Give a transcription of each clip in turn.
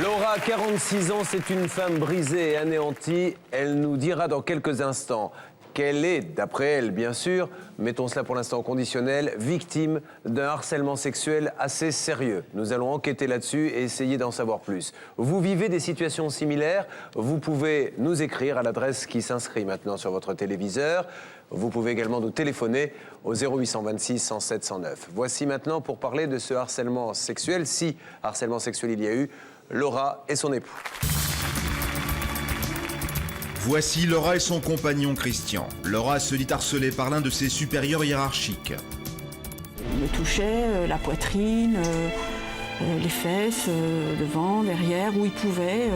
Laura, 46 ans, c'est une femme brisée et anéantie. Elle nous dira dans quelques instants qu'elle est, d'après elle bien sûr, mettons cela pour l'instant au conditionnel, victime d'un harcèlement sexuel assez sérieux. Nous allons enquêter là-dessus et essayer d'en savoir plus. Vous vivez des situations similaires, vous pouvez nous écrire à l'adresse qui s'inscrit maintenant sur votre téléviseur. Vous pouvez également nous téléphoner au 0826 107 109. Voici maintenant pour parler de ce harcèlement sexuel, si harcèlement sexuel il y a eu, Laura et son époux. Voici Laura et son compagnon Christian. Laura se dit harcelée par l'un de ses supérieurs hiérarchiques. Il me touchait la poitrine, les fesses, devant, derrière, où il pouvait.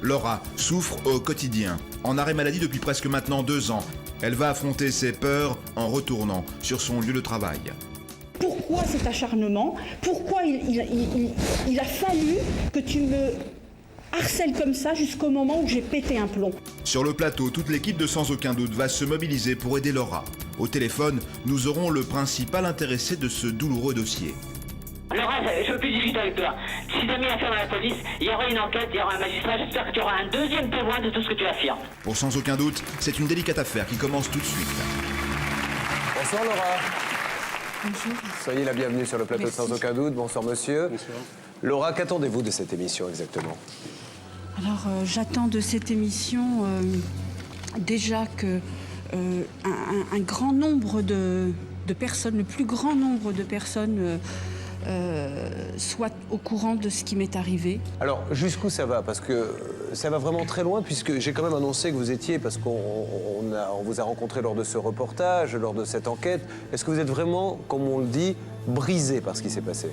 Laura souffre au quotidien. En arrêt maladie depuis presque maintenant 2 ans. Elle va affronter ses peurs en retournant sur son lieu de travail. Pourquoi cet acharnement? Pourquoi il a fallu que tu me harcèles comme ça jusqu'au moment où j'ai pété un plomb? Sur le plateau, toute l'équipe de Sans Aucun Doute va se mobiliser pour aider Laura. Au téléphone, nous aurons le principal intéressé de ce douloureux dossier. Laura, je peux plus discuter avec toi. Si tu as mis affaire dans la police, il y aura une enquête, il y aura un magistrat. J'espère que tu auras un deuxième témoin de tout ce que tu affirmes. Pour Sans Aucun Doute, c'est une délicate affaire qui commence tout de suite. Bonsoir Laura. Bonjour. Soyez la bienvenue sur le plateau Merci. de Sans Aucun Doute. Bonsoir monsieur. Bonsoir. Laura, qu'attendez-vous de cette émission exactement? Alors, j'attends de cette émission déjà que un grand nombre de personnes, le plus grand nombre de personnes soient au courant de ce qui m'est arrivé. Alors, jusqu'où ça va? Parce que ça va vraiment très loin, puisque j'ai quand même annoncé que vous étiez, parce qu'on vous a rencontré lors de ce reportage, lors de cette enquête. Est-ce que vous êtes vraiment, comme on le dit, brisé par ce qui s'est passé?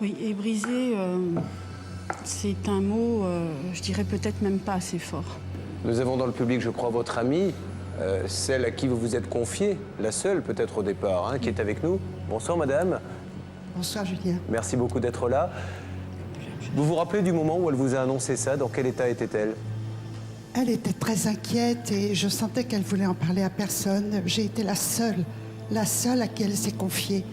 Oui, et brisé, c'est un mot, je dirais peut-être même pas assez fort. Nous avons dans le public, je crois, votre amie, celle à qui vous vous êtes confiée, la seule peut-être au départ, hein, qui est avec nous. Bonsoir madame. Bonsoir Julien. Merci beaucoup d'être là. Vous vous rappelez du moment où elle vous a annoncé ça? Dans quel état était-elle? Elle était très inquiète et je sentais qu'elle voulait en parler à personne. J'ai été la seule à qui elle s'est confiée.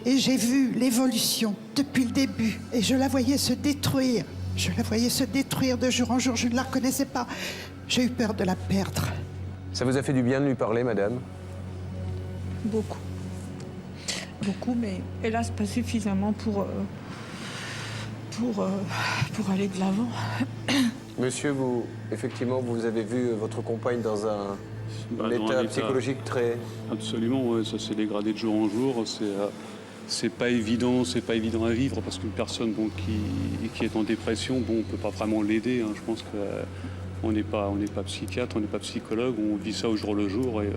Et j'ai vu l'évolution depuis le début. Et je la voyais se détruire. Je la voyais se détruire de jour en jour. Je ne la reconnaissais pas. J'ai eu peur de la perdre. Ça vous a fait du bien de lui parler, madame? Beaucoup. Beaucoup, mais hélas pas suffisamment pour aller de l'avant. Monsieur, vous, effectivement, vous avez vu votre compagne dans un Dans état un état psychologique très... Absolument, ouais, ça s'est dégradé de jour en jour. C'est pas évident à vivre parce qu'une personne qui est en dépression, on peut pas vraiment l'aider. Hein. Je pense qu'on n'est pas psychiatre, on n'est pas psychologue, on vit ça au jour le jour et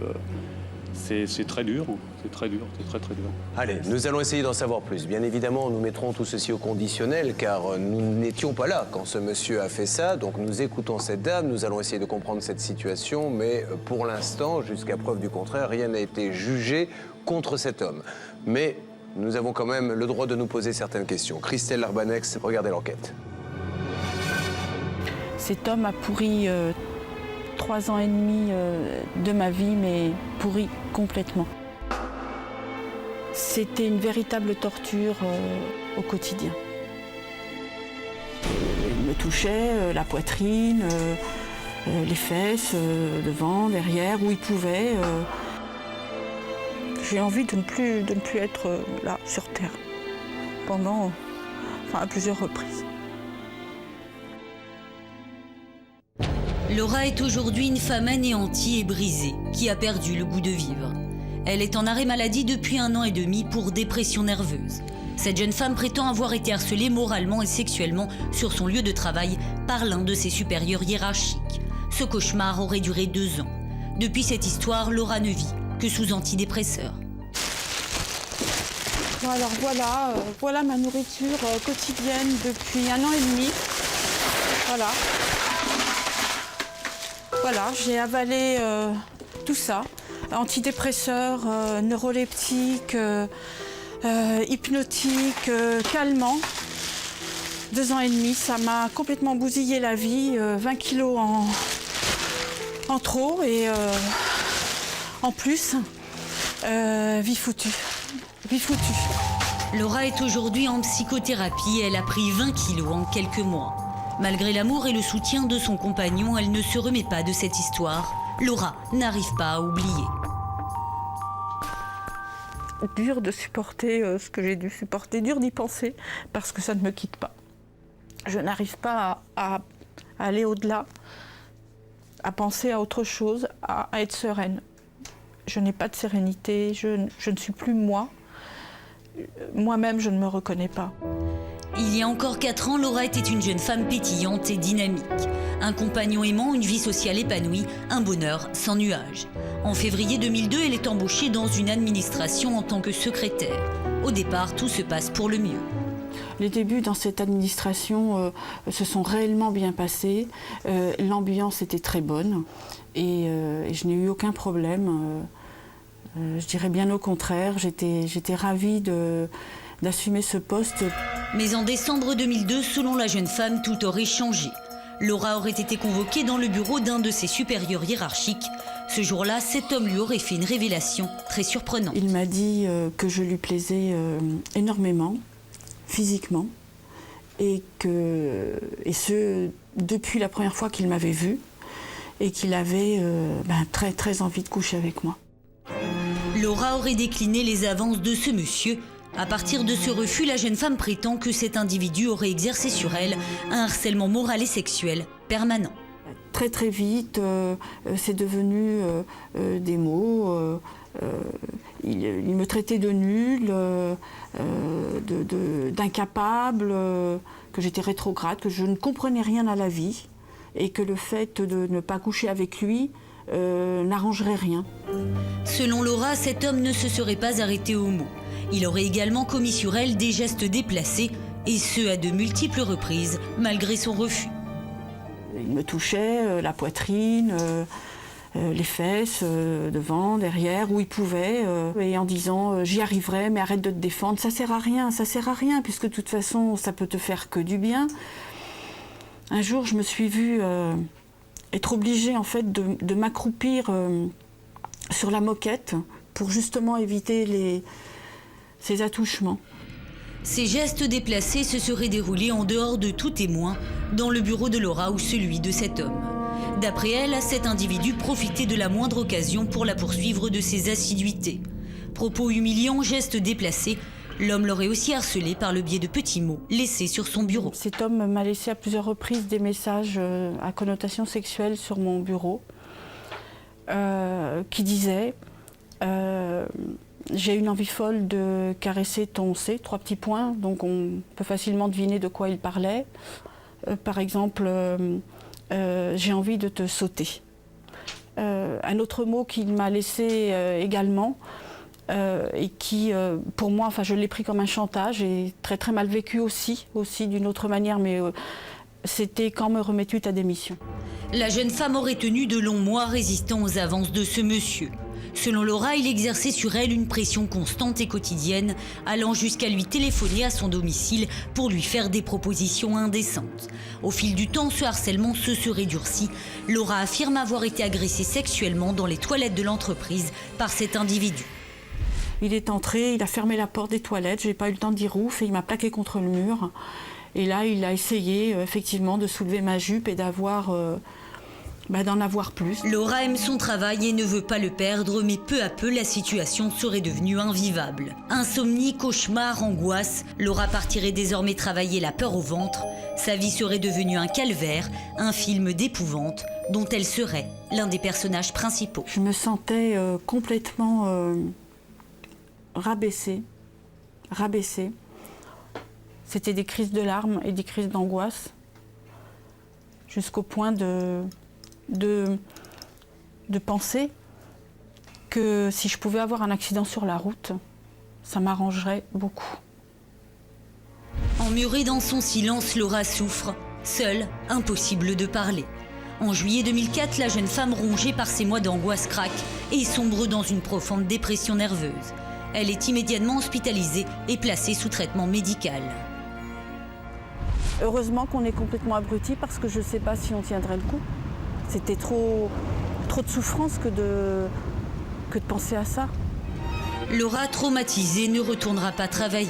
c'est très dur, c'est très dur. Allez, nous allons essayer d'en savoir plus. Bien évidemment, nous mettrons tout ceci au conditionnel, car nous n'étions pas là quand ce monsieur a fait ça. Donc nous écoutons cette dame, nous allons essayer de comprendre cette situation, mais pour l'instant, jusqu'à preuve du contraire, rien n'a été jugé contre cet homme. Mais nous avons quand même le droit de nous poser certaines questions. Christelle Larbanex, regardez l'enquête. Cet homme a pourri 3 ans et demi de ma vie, mais pourri complètement. C'était une véritable torture au quotidien. Il me touchait la poitrine, les fesses, devant, derrière, où il pouvait. J'ai envie de ne plus être là, sur Terre, à plusieurs reprises. Laura est aujourd'hui une femme anéantie et brisée, qui a perdu le goût de vivre. Elle est en arrêt maladie depuis 1 an et demi pour dépression nerveuse. Cette jeune femme prétend avoir été harcelée moralement et sexuellement sur son lieu de travail par l'un de ses supérieurs hiérarchiques. Ce cauchemar aurait duré 2 ans. Depuis cette histoire, Laura ne vit que sous antidépresseurs. Bon, alors voilà ma nourriture quotidienne depuis 1 an et demi. Voilà, j'ai avalé tout ça. Antidépresseurs, neuroleptiques, hypnotiques, calmants. 2 ans et demi, ça m'a complètement bousillé la vie. 20 kilos en trop et en plus, vie foutue. Laura est aujourd'hui en psychothérapie. Elle a pris 20 kilos en quelques mois. Malgré l'amour et le soutien de son compagnon, elle ne se remet pas de cette histoire. Laura n'arrive pas à oublier. Dur de supporter ce que j'ai dû supporter, dur d'y penser, parce que ça ne me quitte pas. Je n'arrive pas à aller au-delà, à penser à autre chose, à être sereine. Je n'ai pas de sérénité, je ne suis plus moi. Moi-même, je ne me reconnais pas. Il y a encore 4 ans, Laura était une jeune femme pétillante et dynamique. Un compagnon aimant, une vie sociale épanouie, un bonheur sans nuages. En février 2002, elle est embauchée dans une administration en tant que secrétaire. Au départ, tout se passe pour le mieux. Les débuts dans cette administration se sont réellement bien passés. L'ambiance était très bonne et je n'ai eu aucun problème. Je dirais bien au contraire, j'étais ravie d'assumer ce poste. Mais en décembre 2002, selon la jeune femme, tout aurait changé. Laura aurait été convoquée dans le bureau d'un de ses supérieurs hiérarchiques. Ce jour-là, cet homme lui aurait fait une révélation très surprenante. Il m'a dit que je lui plaisais énormément, physiquement, et ce, depuis la première fois qu'il m'avait vue, et qu'il avait très très envie de coucher avec moi. Laura aurait décliné les avances de ce monsieur. À partir de ce refus, la jeune femme prétend que cet individu aurait exercé sur elle un harcèlement moral et sexuel permanent. Très très vite, c'est devenu des mots. Il me traitait de nulle, d'incapable, que j'étais rétrograde, que je ne comprenais rien à la vie et que le fait de ne pas coucher avec lui n'arrangerait rien. Selon Laura, cet homme ne se serait pas arrêté aux mots. Il aurait également commis sur elle des gestes déplacés, et ce à de multiples reprises, malgré son refus. Il me touchait la poitrine, les fesses, devant, derrière, où il pouvait, et en disant j'y arriverai, mais arrête de te défendre, ça sert à rien, puisque de toute façon, ça peut te faire que du bien. Un jour, je me suis vue être obligée en fait de m'accroupir sur la moquette pour justement éviter ces attouchements. Ces gestes déplacés se seraient déroulés en dehors de tout témoin, dans le bureau de Laura ou celui de cet homme. D'après elle, cet individu profitait de la moindre occasion pour la poursuivre de ses assiduités. Propos humiliants, gestes déplacés, l'homme l'aurait aussi harcelée par le biais de petits mots laissés sur son bureau. Cet homme m'a laissé à plusieurs reprises des messages à connotation sexuelle sur mon bureau qui disaient j'ai une envie folle de caresser ton C, 3 petits points, donc on peut facilement deviner de quoi il parlait. Par exemple, j'ai envie de te sauter. Un autre mot qu'il m'a laissé également, et qui, pour moi, je l'ai pris comme un chantage et très très mal vécu aussi d'une autre manière, mais c'était quand me remets-tu ta démission. La jeune femme aurait tenu de longs mois résistant aux avances de ce monsieur. Selon Laura, il exerçait sur elle une pression constante et quotidienne, allant jusqu'à lui téléphoner à son domicile pour lui faire des propositions indécentes. Au fil du temps, ce harcèlement se serait durci. Laura affirme avoir été agressée sexuellement dans les toilettes de l'entreprise par cet individu. Il est entré, il a fermé la porte des toilettes, j'ai pas eu le temps de dire ouf et il m'a plaqué contre le mur. Et là, il a essayé effectivement de soulever ma jupe et d'en avoir plus. Laura aime son travail et ne veut pas le perdre, mais peu à peu, la situation serait devenue invivable. Insomnie, cauchemar, angoisse, Laura partirait désormais travailler la peur au ventre. Sa vie serait devenue un calvaire, un film d'épouvante dont elle serait l'un des personnages principaux. Je me sentais complètement rabaissée. C'était des crises de larmes et des crises d'angoisse, jusqu'au point de penser que si je pouvais avoir un accident sur la route, ça m'arrangerait beaucoup. Emmurée dans son silence, Laura souffre. Seule, impossible de parler. En juillet 2004, la jeune femme, rongée par ses mois d'angoisse, craque et sombre dans une profonde dépression nerveuse. Elle est immédiatement hospitalisée et placée sous traitement médical. Heureusement qu'on est complètement abruti parce que je ne sais pas si on tiendrait le coup. C'était trop de souffrance que de penser à ça. Laura, traumatisée, ne retournera pas travailler.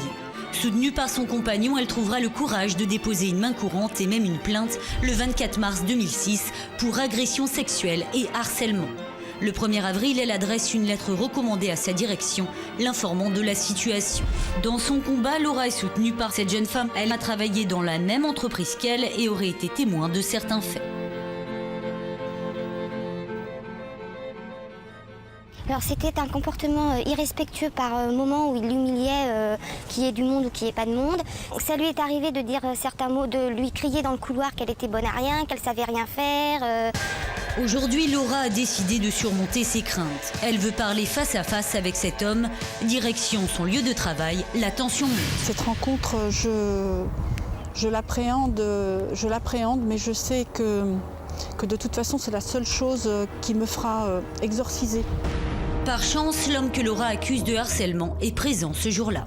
Soutenue par son compagnon, elle trouvera le courage de déposer une main courante et même une plainte le 24 mars 2006 pour agression sexuelle et harcèlement. Le 1er avril, elle adresse une lettre recommandée à sa direction, l'informant de la situation. Dans son combat, Laura est soutenue par cette jeune femme. Elle a travaillé dans la même entreprise qu'elle et aurait été témoin de certains faits. Alors c'était un comportement irrespectueux par moment où il l'humiliait, qu'il y ait du monde ou qu'il n'y ait pas de monde. Ça lui est arrivé de dire certains mots, de lui crier dans le couloir qu'elle était bonne à rien, qu'elle savait rien faire. Aujourd'hui, Laura a décidé de surmonter ses craintes. Elle veut parler face à face avec cet homme. Direction son lieu de travail, la tension monte. Cette rencontre, je l'appréhende, mais je sais que de toute façon, c'est la seule chose qui me fera exorciser. Par chance, l'homme que Laura accuse de harcèlement est présent ce jour-là.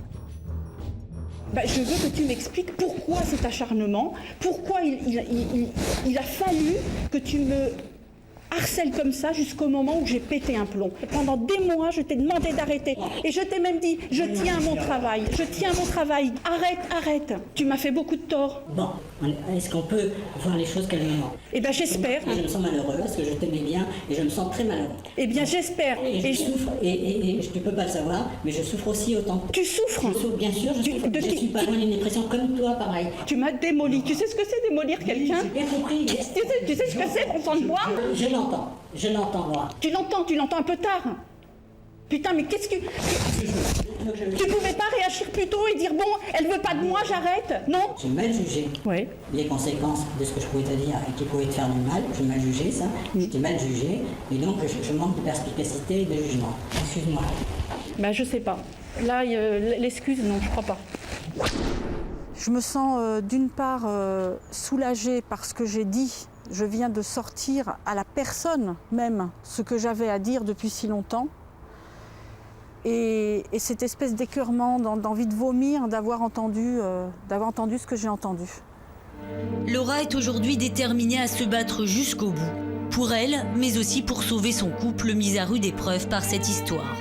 Je veux que tu m'expliques pourquoi cet acharnement, pourquoi il a fallu que tu me harcèles comme ça jusqu'au moment où j'ai pété un plomb. Et pendant des mois, je t'ai demandé d'arrêter. Et je t'ai même dit, je tiens à mon travail, arrête. Tu m'as fait beaucoup de tort. Bon, est-ce qu'on peut voir les choses calmement? Eh bien, j'espère. Je me sens malheureux parce que je t'aimais bien et je me sens très malheureux. Eh bien, j'espère. Et je souffre, et tu peux pas le savoir, mais je souffre aussi autant. Tu souffres? Je souffre, bien sûr, je suis pas loin d'une dépression comme toi, pareil. Tu m'as démoli. Tu sais ce que c'est démolir quelqu'un? J'ai bien compris. Tu sais ce que c'est, mon sang de bois? Je l'entends, moi. Tu l'entends un peu tard. Putain, mais qu'est-ce que... Tu pouvais pas réagir plus tôt et dire, bon, elle veut pas de moi, j'arrête, non? J'ai mal jugé les conséquences de ce que je pouvais te dire et qui pouvait te faire du mal. J'ai mal jugé ça, je t'ai mal jugé, et donc je manque de perspicacité et de jugement. Excuse-moi. Je sais pas. Là, l'excuse, non, je crois pas. Je me sens d'une part soulagée parce que j'ai dit, je viens de sortir à la personne même ce que j'avais à dire depuis si longtemps. Et cette espèce d'écœurement, d'envie de vomir, d'avoir entendu ce que j'ai entendu. Laura est aujourd'hui déterminée à se battre jusqu'au bout. Pour elle, mais aussi pour sauver son couple mis à rude épreuve par cette histoire.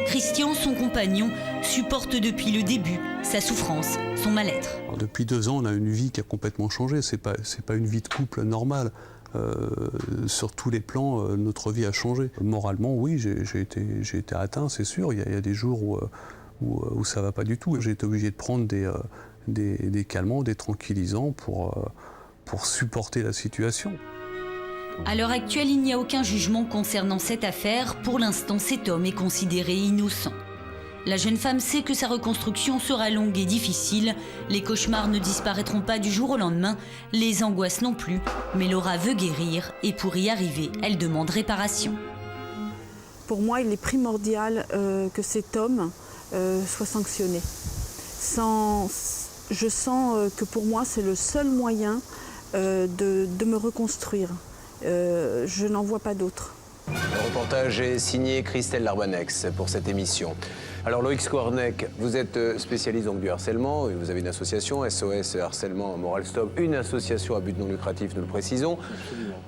Christian, son compagnon, supporte depuis le début sa souffrance, son mal-être. Alors, depuis 2 ans, on a une vie qui a complètement changé. C'est pas une vie de couple normale. Sur tous les plans, notre vie a changé. Moralement, oui, j'ai été atteint, c'est sûr. Il y a des jours où ça va pas du tout. J'ai été obligé de prendre des calmants, des tranquillisants pour supporter la situation. À l'heure actuelle, il n'y a aucun jugement concernant cette affaire. Pour l'instant, cet homme est considéré innocent. La jeune femme sait que sa reconstruction sera longue et difficile. Les cauchemars ne disparaîtront pas du jour au lendemain, les angoisses non plus. Mais Laura veut guérir et pour y arriver, elle demande réparation. Pour moi, il est primordial que cet homme soit sanctionné. Je sens que pour moi, c'est le seul moyen de me reconstruire. Je n'en vois pas d'autre. Le reportage est signé Christelle Larbanex pour cette émission. Alors Loïc Squarnec, vous êtes spécialiste donc du harcèlement, et vous avez une association, SOS Harcèlement Moral Stop, une association à but non lucratif, nous le précisons.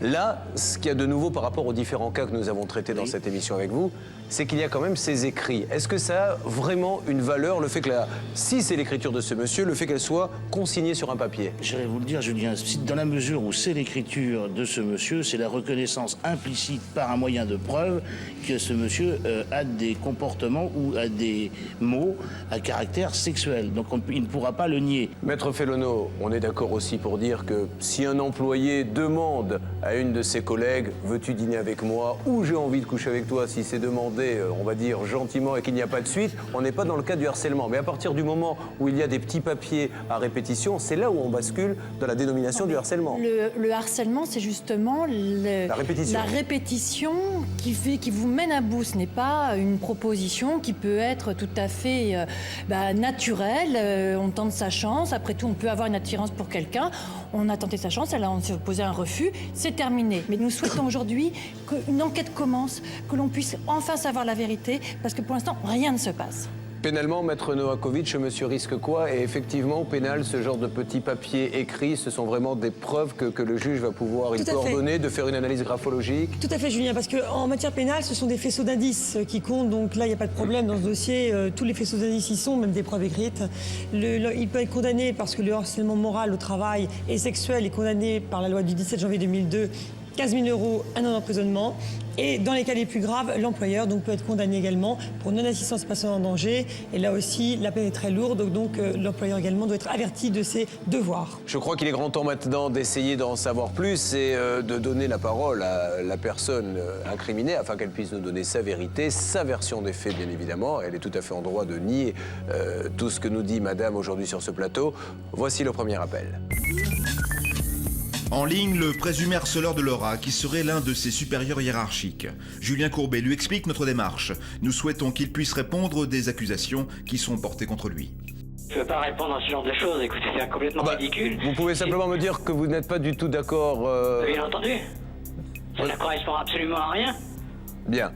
Là, ce qu'il y a de nouveau par rapport aux différents cas que nous avons traités dans cette émission avec vous, c'est qu'il y a quand même ces écrits. Est-ce que ça a vraiment une valeur, le fait que si c'est l'écriture de ce monsieur, le fait qu'elle soit consignée sur un papier? J'irais vous le dire, Julien, dans la mesure où c'est l'écriture de ce monsieur, c'est la reconnaissance implicite par un moyen de preuve que ce monsieur a des comportements ou a des mots à caractère sexuel. Donc il ne pourra pas le nier. Maître Fellono, on est d'accord aussi pour dire que si un employé demande à une de ses collègues « veux-tu dîner avec moi » ou « j'ai envie de coucher avec toi », si c'est demandé, on va dire, gentiment et qu'il n'y a pas de suite, on n'est pas dans le cas du harcèlement. Mais à partir du moment où il y a des petits papiers à répétition, c'est là où on bascule dans la dénomination du harcèlement. Le harcèlement, c'est justement la répétition qui vous mène à bout. Ce n'est pas une proposition qui peut être tout à fait naturelle. On tente sa chance. Après tout, on peut avoir une attirance pour quelqu'un. On a tenté sa chance, on s'est opposé à un refus. C'est terminé. Mais nous souhaitons aujourd'hui qu'une enquête commence, que l'on puisse enfin savoir la vérité, parce que pour l'instant, rien ne se passe. Pénalement, Maître Novakovic, monsieur risque quoi? Et effectivement, au pénal, ce genre de petits papiers écrits, ce sont vraiment des preuves que le juge va pouvoir ordonner de faire une analyse graphologique? Tout à fait, Julien, parce qu'en matière pénale, ce sont des faisceaux d'indices qui comptent. Donc là, il n'y a pas de problème dans ce dossier. Tous les faisceaux d'indices y sont, même des preuves écrites. Il peut être condamné parce que le harcèlement moral au travail et sexuel est condamné par la loi du 17 janvier 2002. 15 000 €, 1 an d'emprisonnement. Et dans les cas les plus graves, l'employeur peut être condamné également pour non-assistance à personne en danger. Et là aussi, la peine est très lourde, donc l'employeur également doit être averti de ses devoirs. Je crois qu'il est grand temps maintenant d'essayer d'en savoir plus et de donner la parole à la personne incriminée afin qu'elle puisse nous donner sa vérité, sa version des faits, bien évidemment. Elle est tout à fait en droit de nier tout ce que nous dit madame aujourd'hui sur ce plateau. Voici le premier appel. En ligne, le présumé harceleur de Laura, qui serait l'un de ses supérieurs hiérarchiques. Julien Courbet lui explique notre démarche. Nous souhaitons qu'il puisse répondre des accusations qui sont portées contre lui. Je ne veux pas répondre à ce genre de choses, écoutez, c'est complètement ridicule. Vous pouvez simplement me dire que vous n'êtes pas du tout d'accord... Bien entendu. Ça ne correspond absolument à rien. Bien.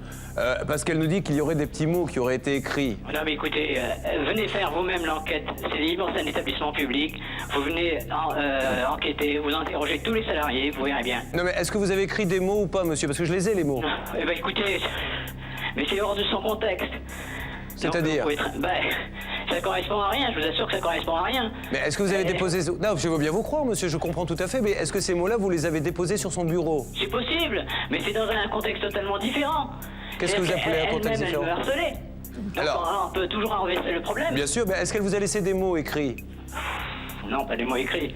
Parce qu'elle nous dit qu'il y aurait des petits mots qui auraient été écrits. Non mais écoutez, venez faire vous-même l'enquête. C'est libre, c'est un établissement public. Vous venez enquêter, vous interrogez tous les salariés, vous verrez bien. Non mais est-ce que vous avez écrit des mots ou pas, monsieur? Parce que je les ai, les mots. Eh ben écoutez, mais c'est hors de son contexte. C'est-à-dire? Ça correspond à rien, je vous assure que ça correspond à rien. Mais est-ce que vous avez déposé... Non, je veux bien vous croire, monsieur, je comprends tout à fait, mais est-ce que ces mots-là, vous les avez déposés sur son bureau? C'est possible, mais c'est dans un contexte totalement différent. Qu'est-ce que vous appelez un contexte différent? Elle me harcelait. Alors, on peut toujours renverser le problème. Bien sûr, mais est-ce qu'elle vous a laissé des mots écrits? Non, pas des mots écrits.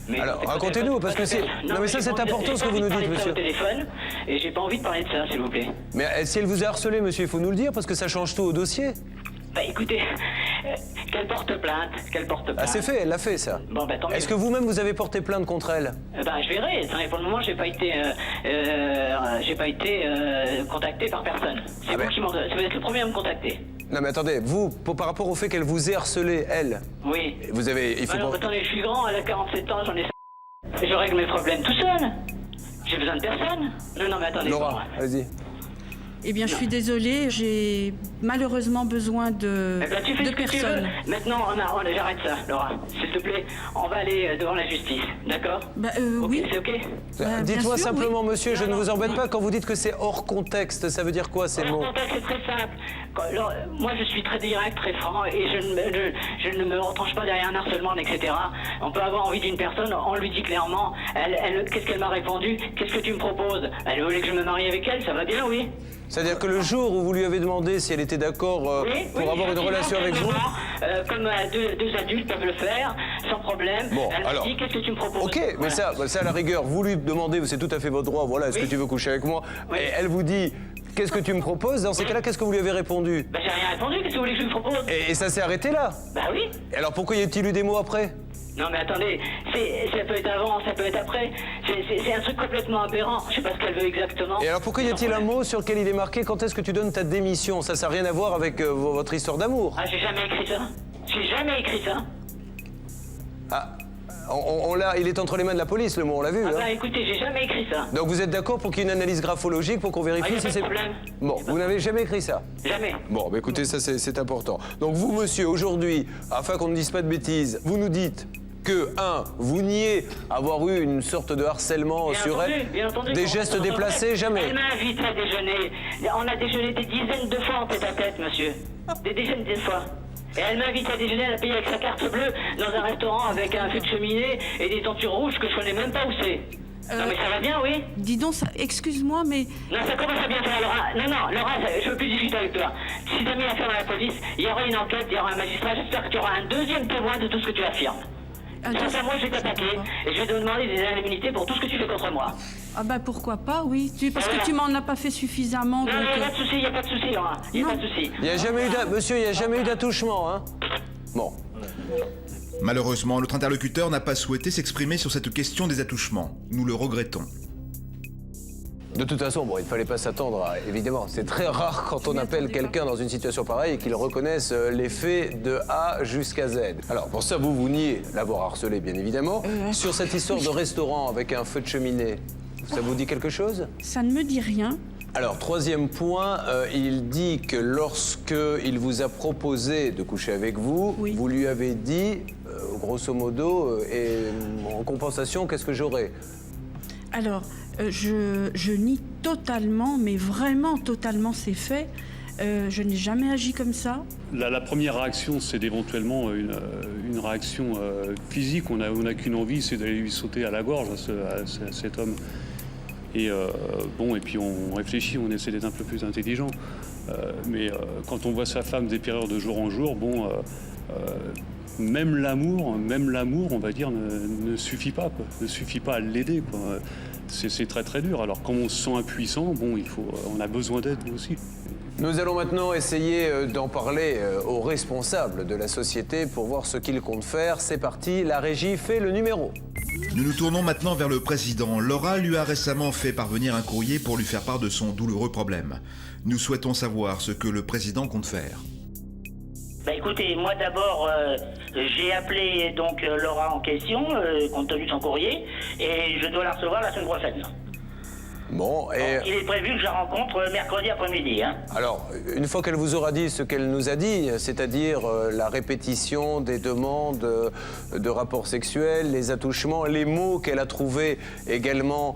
Mais alors, racontez-nous, parce que c'est... Non, mais ça, c'est important ce que vous nous dites, monsieur. Au téléphone, et j'ai pas envie de parler de ça, s'il vous plaît. Mais si elle vous a harcelé, monsieur, il faut nous le dire, parce que ça change tout au dossier. Bah écoutez, qu'elle porte plainte, Ah, c'est fait, elle l'a fait, ça. Bon, bah tant mieux. Est-ce que vous-même, vous avez porté plainte contre elle? Bah je verrai, pour le moment, j'ai pas été contacté par personne. C'est vous êtes le premier à me contacter. Non mais attendez, vous, par rapport au fait qu'elle vous ait harcelé, elle... Oui. Vous avez... Il faut alors, attendez, je suis grand, elle a 47 ans, j'en ai... Je règle mes problèmes tout seul. J'ai besoin de personne. Non, mais attendez. Laura, allez-y. Eh bien, je suis désolée, j'ai malheureusement besoin de personnes. Maintenant, j'arrête ça, Laura. S'il te plaît, on va aller devant la justice, d'accord? Oui. C'est OK? Dites-moi simplement, monsieur, je ne vous embête pas quand vous dites que c'est hors contexte. Ça veut dire quoi, ces mots? Hors contexte, c'est très simple. Moi, je suis très direct, très franc, et je ne me retranche pas derrière un harcèlement, etc. On peut avoir envie d'une personne, on lui dit clairement. Qu'est-ce qu'elle m'a répondu? Qu'est-ce que tu me proposes? Elle voulait que je me marie avec elle, ça va bien, oui? C'est-à-dire que le jour où vous lui avez demandé si elle était d'accord pour avoir une relation avec vous... Comme deux adultes peuvent le faire, sans problème. Bon, elle m'a dit, qu'est-ce que tu me proposes? Ok, mais ça, à la rigueur, vous lui demandez, c'est tout à fait votre droit, voilà, est-ce que tu veux coucher avec moi? Et elle vous dit, qu'est-ce que tu me proposes? Dans ces cas-là, qu'est-ce que vous lui avez répondu? Bah j'ai rien répondu, qu'est-ce que vous voulez que je lui propose? Et ça s'est arrêté là? Bah oui. Et alors pourquoi y a-t-il eu des mots après? Non mais attendez, ça peut être avant, ça peut être après. C'est un truc complètement aberrant. Je sais pas ce qu'elle veut exactement. Et alors pourquoi y a-t-il un mot sur lequel il est marqué quand est-ce que tu donnes ta démission? Ça n'a rien à voir avec votre histoire d'amour. Ah, j'ai jamais écrit ça. J'ai jamais écrit ça. Ah, on l'a, il est entre les mains de la police, le mot, on l'a vu. Ah bah écoutez, j'ai jamais écrit ça. Donc vous êtes d'accord pour qu'il y ait une analyse graphologique pour qu'on vérifie si c'est... Bon, vous n'avez jamais écrit ça? Jamais. Bon, bah écoutez, ça c'est important. Donc vous, monsieur, aujourd'hui, afin qu'on ne dise pas de bêtises, vous nous dites que, vous niez avoir eu une sorte de harcèlement bien sur entendu, elle, bien entendu, des gestes déplacés, jamais. Elle m'a invité à déjeuner. On a déjeuné des dizaines de fois en tête-à-tête, monsieur. Des dizaines de fois. Et elle m'a invité à déjeuner, elle a payé avec sa carte bleue dans un restaurant avec un feu de cheminée et des tentures rouges que je connais même pas où c'est. Non mais ça va bien, oui? Dis donc, excuse-moi, mais... Non, ça commence à bien faire, Laura. Non, Laura, je veux plus discuter avec toi. Si t'as mis affaire à la police, il y aura une enquête, il y aura un magistrat. J'espère que tu auras un deuxième témoin de tout ce que tu affirmes. Moi, je vais t'attaquer et je vais te demander des indemnités pour tout ce que tu fais contre moi. Ah bah pourquoi pas, oui. Parce que tu m'en as pas fait suffisamment. Non, il n'y a pas de souci, il n'y a pas de souci, Laura. Il n'y a pas de souci. Monsieur, il n'y a jamais eu d'attouchement, hein? Bon. Malheureusement, notre interlocuteur n'a pas souhaité s'exprimer sur cette question des attouchements. Nous le regrettons. De toute façon, bon, il ne fallait pas s'attendre à... Évidemment, c'est très rare quand on appelle quelqu'un dans une situation pareille et qu'il reconnaisse les faits de A jusqu'à Z. Alors, pour ça, vous niez l'avoir harcelé, bien évidemment. Sur cette histoire de restaurant avec un feu de cheminée, ça vous dit quelque chose? Ça ne me dit rien. Alors, troisième point, il dit que lorsqu'il vous a proposé de coucher avec vous, vous lui avez dit, grosso modo, et en compensation, qu'est-ce que j'aurai? Alors, je nie totalement, mais vraiment totalement ces faits. Je n'ai jamais agi comme ça. La première réaction, c'est éventuellement une réaction physique. On n'a qu'une envie, c'est d'aller lui sauter à la gorge à cet homme. Et bon, et puis on réfléchit, on essaie d'être un peu plus intelligent. Mais quand on voit sa femme dépérir de jour en jour, bon, même l'amour, on va dire, ne suffit pas, quoi. Ne suffit pas à l'aider, quoi. C'est très très dur. Alors quand on se sent impuissant, bon, on a besoin d'aide aussi. Nous allons maintenant essayer d'en parler aux responsables de la société pour voir ce qu'ils comptent faire. C'est parti, la régie fait le numéro. Nous nous tournons maintenant vers le président. Laura lui a récemment fait parvenir un courrier pour lui faire part de son douloureux problème. Nous souhaitons savoir ce que le président compte faire. Bah écoutez, moi d'abord, j'ai appelé donc Laura en question, compte tenu de son courrier, et je dois la recevoir la semaine prochaine. Bon, et... Il est prévu que je la rencontre mercredi après-midi. Hein. Alors, une fois qu'elle vous aura dit ce qu'elle nous a dit, c'est-à-dire la répétition des demandes de rapports sexuels, les attouchements, les mots qu'elle a trouvés également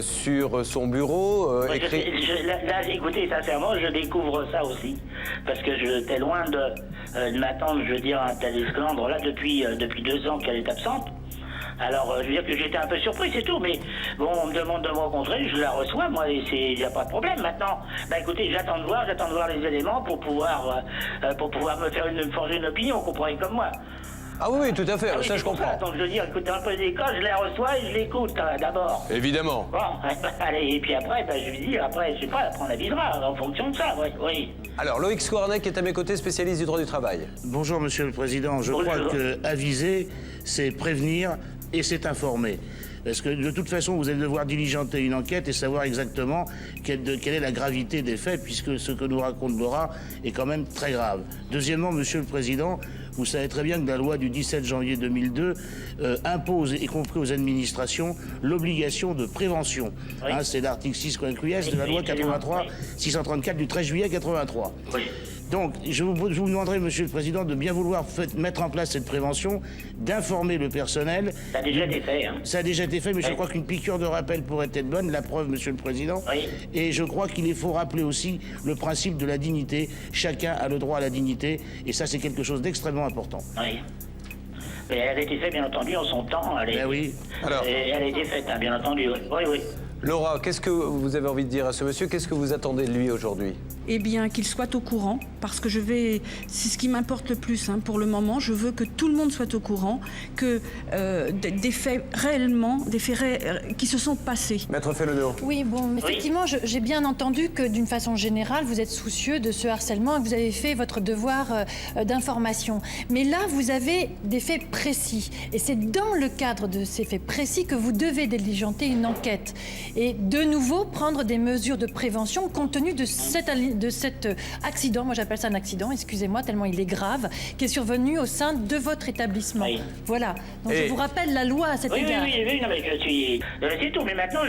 sur son bureau, écrits... Là, écoutez, sincèrement, je découvre ça aussi, parce que j'étais loin de m'attendre, je veux dire, à un tel esclandre là depuis 2 ans qu'elle est absente. Alors, je veux dire que j'étais un peu surpris, c'est tout, mais bon, on me demande de me rencontrer, je la reçois, moi, et il n'y a pas de problème. Maintenant, bah écoutez, j'attends de voir les éléments pour pouvoir me forger une opinion, vous comprenez comme moi. Ah oui, tout à fait, Ah oui, ça je comprends. Ça. Donc je veux dire, écoutez, un peu des cas, je la reçois et je l'écoute d'abord. Évidemment. Bon, allez, et puis après, bah, je lui dis, après, je sais pas, on avisera en fonction de ça, oui. Alors, Loïc Squarnec est à mes côtés, spécialiste du droit du travail. Bonjour, Monsieur le Président. Je crois que aviser, c'est prévenir et c'est informer. Parce que de toute façon, vous allez devoir diligenter une enquête et savoir exactement quelle est la gravité des faits, puisque ce que nous raconte Laura est quand même très grave. Deuxièmement, Monsieur le Président, vous savez très bien que la loi du 17 janvier 2002 impose, y compris aux administrations, l'obligation de prévention. Oui. Hein, c'est l'article 6 quinquies de la loi 634 du 13 juillet 83. Oui. Donc, je vous demanderai, Monsieur le Président, de bien vouloir mettre en place cette prévention, d'informer le personnel. Ça a déjà été fait. Hein. Ça a déjà été fait, mais oui. Je crois qu'une piqûre de rappel pourrait être bonne, la preuve, Monsieur le Président. Oui. Et je crois qu'il faut rappeler aussi le principe de la dignité. Chacun a le droit à la dignité, et ça, c'est quelque chose d'extrêmement important. Oui. Mais elle a été faite, bien entendu, en son temps. Ben oui. Alors... Elle a été faite, hein, bien entendu. Oui. Laura, qu'est-ce que vous avez envie de dire à ce monsieur? Qu'est-ce que vous attendez de lui aujourd'hui? Eh bien, qu'il soit au courant, parce que c'est ce qui m'importe le plus pour le moment. Je veux que tout le monde soit au courant, que des faits réellement, qui se sont passés. Maître Félonéau. Oui, bon, effectivement, j'ai bien entendu que d'une façon générale, vous êtes soucieux de ce harcèlement et que vous avez fait votre devoir d'information. Mais là, vous avez des faits précis. Et c'est dans le cadre de ces faits précis que vous devez diligenter une enquête. Et de nouveau, prendre des mesures de prévention compte tenu de cet accident, moi j'appelle ça un accident, excusez-moi, tellement il est grave, qui est survenu au sein de votre établissement. Oui. Voilà. Donc je vous rappelle la loi à cet égard. Oui, non mais je suis... C'est tout, mais maintenant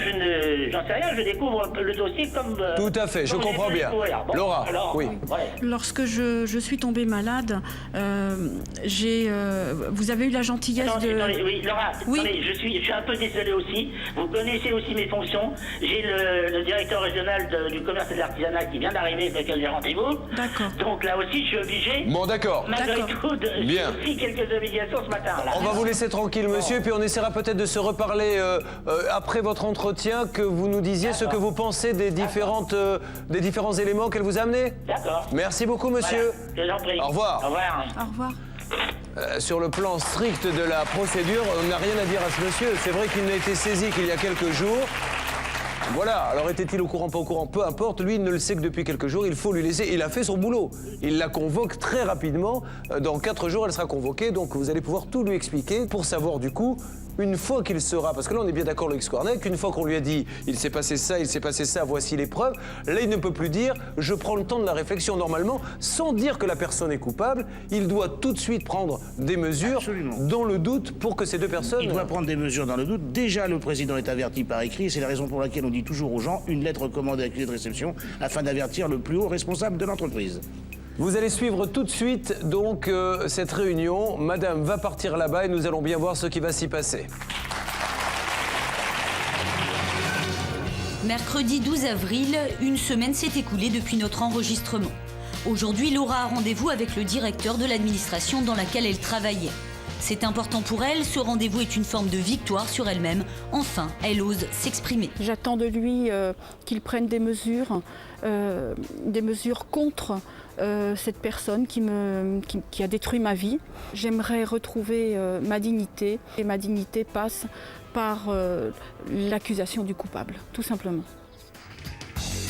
j'en sais rien, je découvre le dossier comme... Tout à fait, je comprends bien. Bon, Laura, alors, oui. Ouais. Lorsque je suis tombée malade, vous avez eu la gentillesse Attendez, oui, Laura, oui. Attendez, je suis un peu désolé aussi. Vous connaissez aussi mes fonctions. J'ai le directeur régional du commerce et de l'artisanat qui vient d'arriver, avec lequel j'ai rendez-vous. D'accord. Donc là aussi, je suis obligé. Bon, d'accord. Malgré tout, j'ai aussi quelques obligations ce matin. Là. On va vous laisser tranquille, monsieur, puis on essaiera peut-être de se reparler après votre entretien, que vous nous disiez ce que vous pensez des différents éléments qu'elle vous a amenés. D'accord. Merci beaucoup, monsieur. Voilà. Je vous en prie. Au revoir. Au revoir. Au revoir. Sur le plan strict de la procédure, on n'a rien à dire à ce monsieur. C'est vrai qu'il n'a été saisi qu'il y a quelques jours. Voilà, alors était-il au courant, pas au courant, peu importe, lui il ne le sait que depuis quelques jours, il faut lui laisser, il a fait son boulot. Il la convoque très rapidement, dans 4 jours elle sera convoquée, donc vous allez pouvoir tout lui expliquer pour savoir du coup une fois qu'il sera, parce que là on est bien d'accord Loïc Scornet, qu'une fois qu'on lui a dit il s'est passé ça, voici les preuves, là il ne peut plus dire je prends le temps de la réflexion. Normalement, sans dire que la personne est coupable, il doit tout de suite prendre des mesures dans le doute pour que ces deux personnes... Il doit prendre des mesures dans le doute. Déjà, le président est averti par écrit, c'est la raison pour laquelle on dit toujours aux gens une lettre recommandée accusée de réception afin d'avertir le plus haut responsable de l'entreprise. Vous allez suivre tout de suite donc cette réunion. Madame va partir là-bas et nous allons bien voir ce qui va s'y passer. Mercredi 12 avril, une semaine s'est écoulée depuis notre enregistrement. Aujourd'hui, Laura a rendez-vous avec le directeur de l'administration dans laquelle elle travaillait. C'est important pour elle, ce rendez-vous est une forme de victoire sur elle-même. Enfin, elle ose s'exprimer. J'attends de lui qu'il prenne des mesures contre cette personne qui a détruit ma vie. J'aimerais retrouver ma dignité, et ma dignité passe par l'accusation du coupable, tout simplement.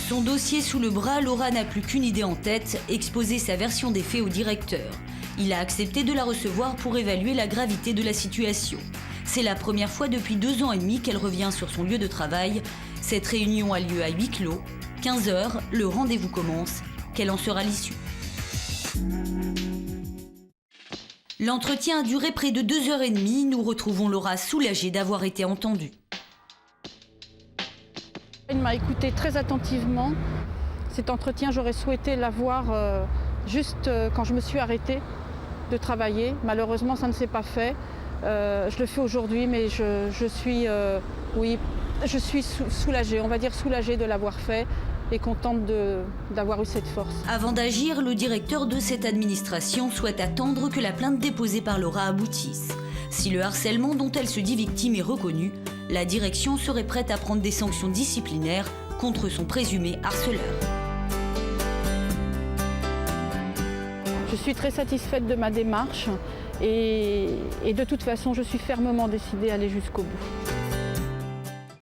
Son dossier sous le bras, Laura n'a plus qu'une idée en tête, exposer sa version des faits au directeur. Il a accepté de la recevoir pour évaluer la gravité de la situation. C'est la première fois depuis 2 ans et demi qu'elle revient sur son lieu de travail. Cette réunion a lieu à huis clos. 15 h, le rendez-vous commence. Quelle en sera l'issue? L'entretien a duré près de 2 h 30. Nous retrouvons Laura soulagée d'avoir été entendue. Elle m'a écouté très attentivement. Cet entretien, j'aurais souhaité l'avoir juste quand je me suis arrêtée de travailler. Malheureusement, ça ne s'est pas fait. Je le fais aujourd'hui, mais je suis soulagée, on va dire soulagée de l'avoir fait et contente d'avoir eu cette force. Avant d'agir, le directeur de cette administration souhaite attendre que la plainte déposée par Laura aboutisse. Si le harcèlement dont elle se dit victime est reconnu, la direction serait prête à prendre des sanctions disciplinaires contre son présumé harceleur. Je suis très satisfaite de ma démarche et de toute façon, je suis fermement décidée à aller jusqu'au bout.